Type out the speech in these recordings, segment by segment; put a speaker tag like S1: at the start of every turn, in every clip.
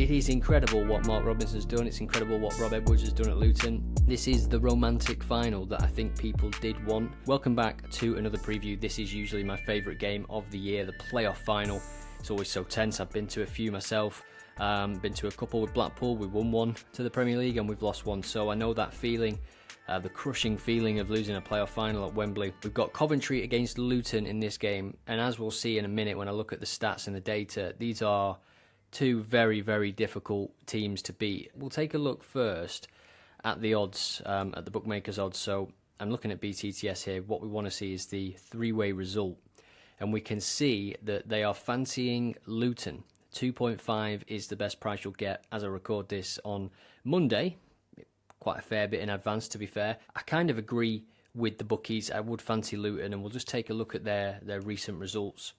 S1: It is incredible what Mark Robinson's done. It's incredible what Rob Edwards has done at Luton. This is the romantic final that I think people did want. Welcome back to another preview. This is usually my favourite game of the year, the playoff final. It's always so tense. I've been to a few myself. Been to a couple with Blackpool. We won one to the Premier League and we've lost one. So I know that feeling, the crushing feeling of losing a playoff final at Wembley. We've got Coventry against Luton in this game. And as we'll see in a minute when I look at the stats and the data, these are two very, very difficult teams to beat. We'll take a look first at the odds, at the bookmakers' odds. So I'm looking at BTTS here. What we want to see is the three-way result. And we can see that they are fancying Luton. 2.5 is the best price you'll get as I record this on Monday. Quite a fair bit in advance, to be fair. I kind of agree with the bookies. I would fancy Luton, and we'll just take a look at their recent results.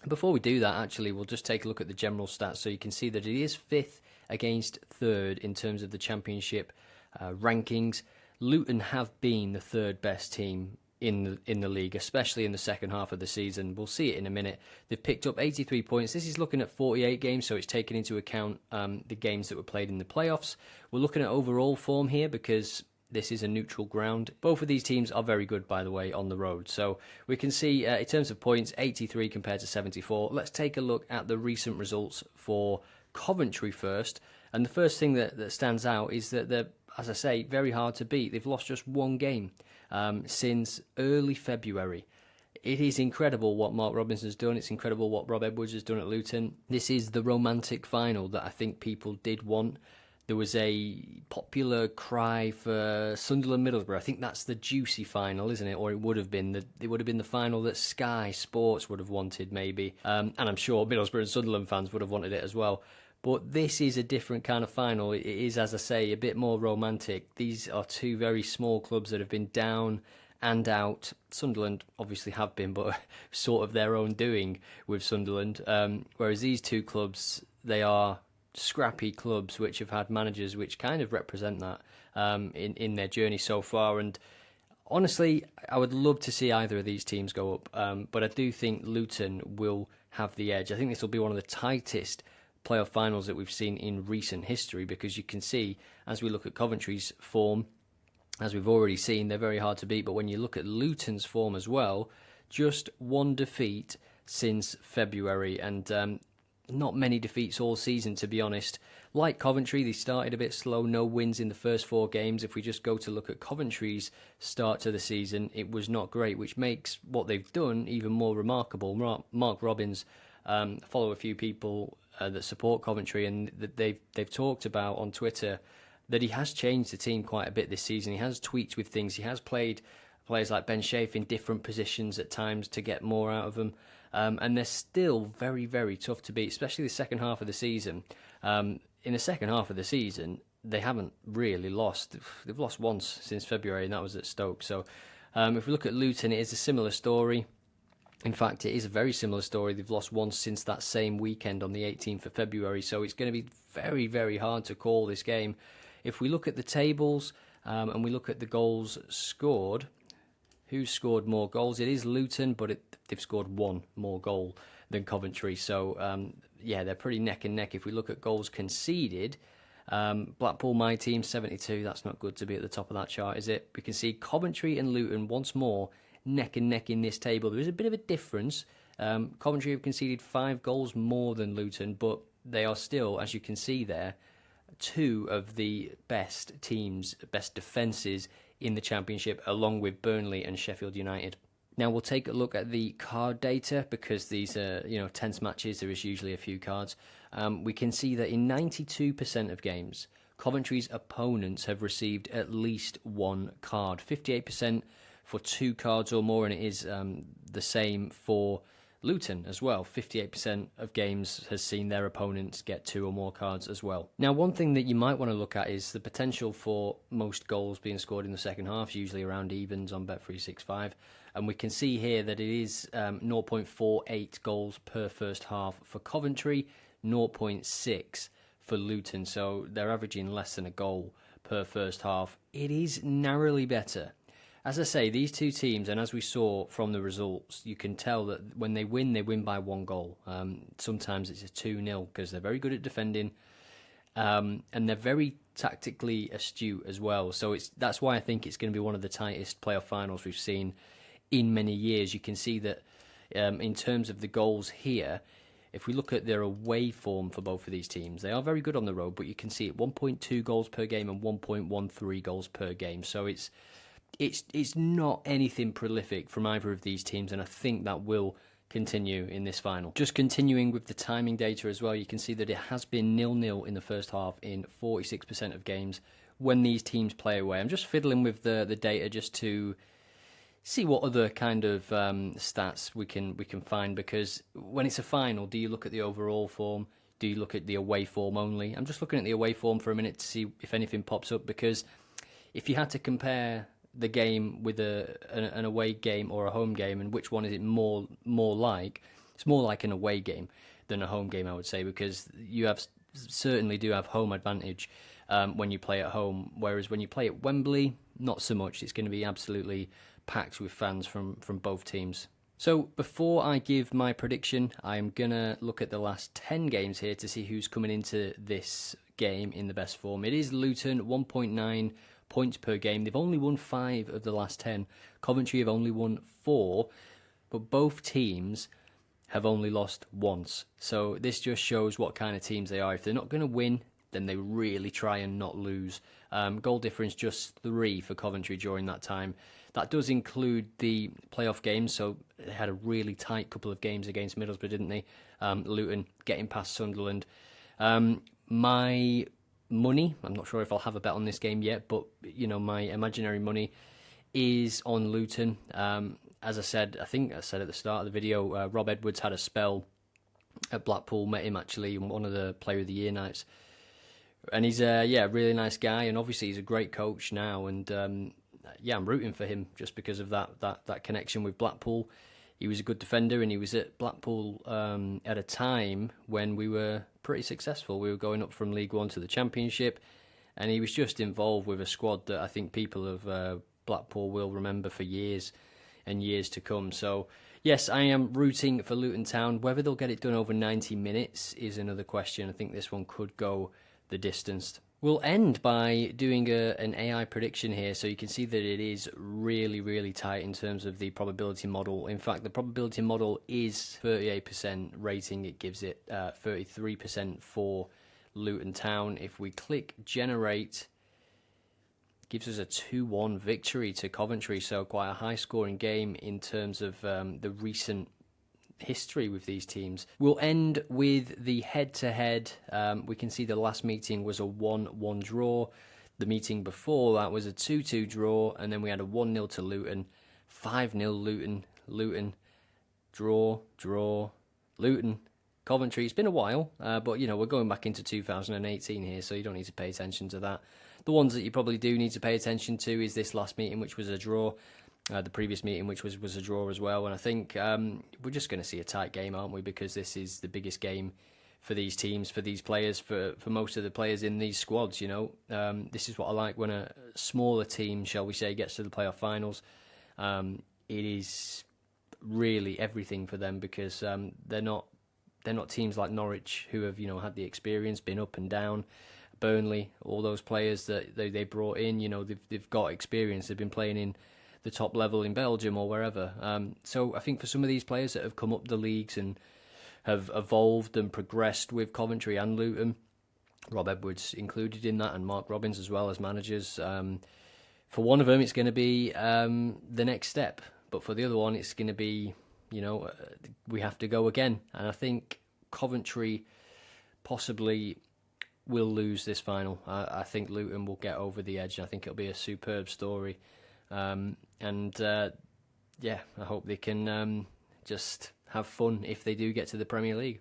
S1: Before we do that, actually, we'll just take a look at the general stats so you can see that it is 5th against 3rd in terms of the Championship rankings. Luton have been the 3rd best team in the league, especially in the second half of the season. We'll see it in a minute. They've picked up 83 points. This is looking at 48 games, so it's taken into account the games that were played in the playoffs. We're looking at overall form here because this is a neutral ground. Both of these teams are very good, by the way, on the road. So we can see, in terms of points, 83 compared to 74. Let's take a look at the recent results for Coventry first. And the first thing that stands out is that they're, as I say, very hard to beat. They've lost just one game since early February. It is incredible what Mark Robinson's done. It's incredible what Rob Edwards has done at Luton. This is the romantic final that I think people did want. There was a popular cry for Sunderland-Middlesbrough. I think that's the juicy final, isn't it? Or it would have been the final that Sky Sports would have wanted, maybe. And I'm sure Middlesbrough and Sunderland fans would have wanted it as well. But this is a different kind of final. It is, as I say, a bit more romantic. These are two very small clubs that have been down and out. Sunderland obviously have been, but sort of their own doing with Sunderland. Whereas these two clubs, they are scrappy clubs which have had managers which kind of represent that in their journey so far. And honestly, I would love to see either of these teams go up. But I do think Luton will have the edge. I think this will be one of the tightest playoff finals that we've seen in recent history, because you can see, as we look at Coventry's form, as we've already seen, they're very hard to beat. But when you look at Luton's form as well, just one defeat since February, and not many defeats all season, to be honest. Like Coventry, they started a bit slow, no wins in the first 4 games. If we just go to look at Coventry's start to the season, it was not great, which makes what they've done even more remarkable. Mark Robbins, follow a few people that support Coventry, and that they've talked about on Twitter that he has changed the team quite a bit this season. He has tweaked with things. He has played players like Ben Shafe in different positions at times to get more out of them. And they're still very, very tough to beat, especially the second half of the season. In the second half of the season, they haven't really lost. They've lost once since February, and that was at Stoke. So if we look at Luton, it is a similar story. In fact, it is a very similar story. They've lost once since that same weekend on the 18th of February. So it's going to be very, very hard to call this game. If we look at the tables and we look at the goals scored, who's scored more goals? It is Luton, but they've scored one more goal than Coventry. So, yeah, they're pretty neck and neck. If we look at goals conceded, Blackpool, my team, 72. That's not good to be at the top of that chart, is it? We can see Coventry and Luton once more neck and neck in this table. There is a bit of a difference. Coventry have conceded 5 goals more than Luton, but they are still, as you can see there, 2 of the best teams, best defences in the Championship, along with Burnley and Sheffield United. Now we'll take a look at the card data, because these are, tense matches. There is usually a few cards. We can see that in 92% of games, Coventry's opponents have received at least 1 card. 58% for 2 cards or more, and it is the same for Luton as well. 58% of games has seen their opponents get 2 or more cards as well. Now, one thing that you might want to look at is the potential for most goals being scored in the second half, usually around evens on Bet365. And we can see here that it is 0.48 goals per first half for Coventry, 0.6 for Luton. So they're averaging less than a goal per first half. It is narrowly better As I say, these two teams, and as we saw from the results, you can tell that when they win by 1 goal. Sometimes it's a 2-0 because they're very good at defending, and they're very tactically astute as well. So that's why I think it's going to be one of the tightest playoff finals we've seen in many years. You can see that in terms of the goals here, if we look at their away form for both of these teams, they are very good on the road, but you can see it 1.2 goals per game and 1.13 goals per game. So it's not anything prolific from either of these teams, and I think that will continue in this final. Just continuing with the timing data as well, you can see that it has been 0-0 in the first half in 46% of games when these teams play away. I'm just fiddling with the data just to see what other kind of stats we can find, because when it's a final, do you look at the overall form? Do you look at the away form only? I'm just looking at the away form for a minute to see if anything pops up, because if you had to compare the game with an away game or a home game, and which one is it more like, it's more like an away game than a home game, I would say, because you certainly do have home advantage when you play at home, whereas when you play at Wembley, not so much. It's going to be absolutely packed with fans from both teams. So before I give my prediction, I'm going to look at the last 10 games here to see who's coming into this game in the best form. It is Luton, 1.9 points per game. They've only won 5 of the last 10. Coventry have only won 4, but both teams have only lost once. So this just shows what kind of teams they are. If they're not going to win, then they really try and not lose. Goal difference just 3 for Coventry during that time. That does include the playoff games, so they had a really tight couple of games against Middlesbrough, didn't they? Luton getting past Sunderland. My money, I'm not sure if I'll have a bet on this game yet, but my imaginary money is on Luton. As I said, I think I said at the start of the video, Rob Edwards had a spell at Blackpool, met him actually in one of the Player of the Year nights, and he's a really nice guy, and obviously he's a great coach now, and I'm rooting for him just because of that connection with Blackpool. He was a good defender, and he was at Blackpool at a time when we were pretty successful. We were going up from League One to the Championship, and he was just involved with a squad that I think people of Blackpool will remember for years and years to come. So, yes, I am rooting for Luton Town. Whether they'll get it done over 90 minutes is another question. I think this one could go the distance. We'll end by doing an AI prediction here, so you can see that it is really, really tight in terms of the probability model. In fact, the probability model is 38% rating. It gives it 33% for Luton Town. If we click generate, it gives us a 2-1 victory to Coventry, so quite a high-scoring game in terms of the recent history with these teams. We'll end with the head-to-head. We can see the last meeting was a 1-1 draw. The meeting before that was a 2-2 draw, and then we had a 1-0 to Luton, 5-0 Luton, draw, Luton, Coventry. It's been a while, but we're going back into 2018 here, so you don't need to pay attention to that. The ones that you probably do need to pay attention to is this last meeting, which was a draw. The previous meeting, which was a draw as well. And I think we're just going to see a tight game, aren't we? Because this is the biggest game for these teams, for these players, for most of the players in these squads, This is what I like when a smaller team, shall we say, gets to the playoff finals. It is really everything for them, because they're not teams like Norwich who have, had the experience, been up and down. Burnley, all those players that they brought in, they've got experience. They've been playing in the top level in Belgium or wherever. So I think for some of these players that have come up the leagues and have evolved and progressed with Coventry and Luton, Rob Edwards included in that, and Mark Robins as well as managers, for one of them it's going to be the next step, but for the other one it's going to be, we have to go again. And I think Coventry possibly will lose this final. I think Luton will get over the edge. I think it'll be a superb story. I hope they can just have fun if they do get to the Premier League.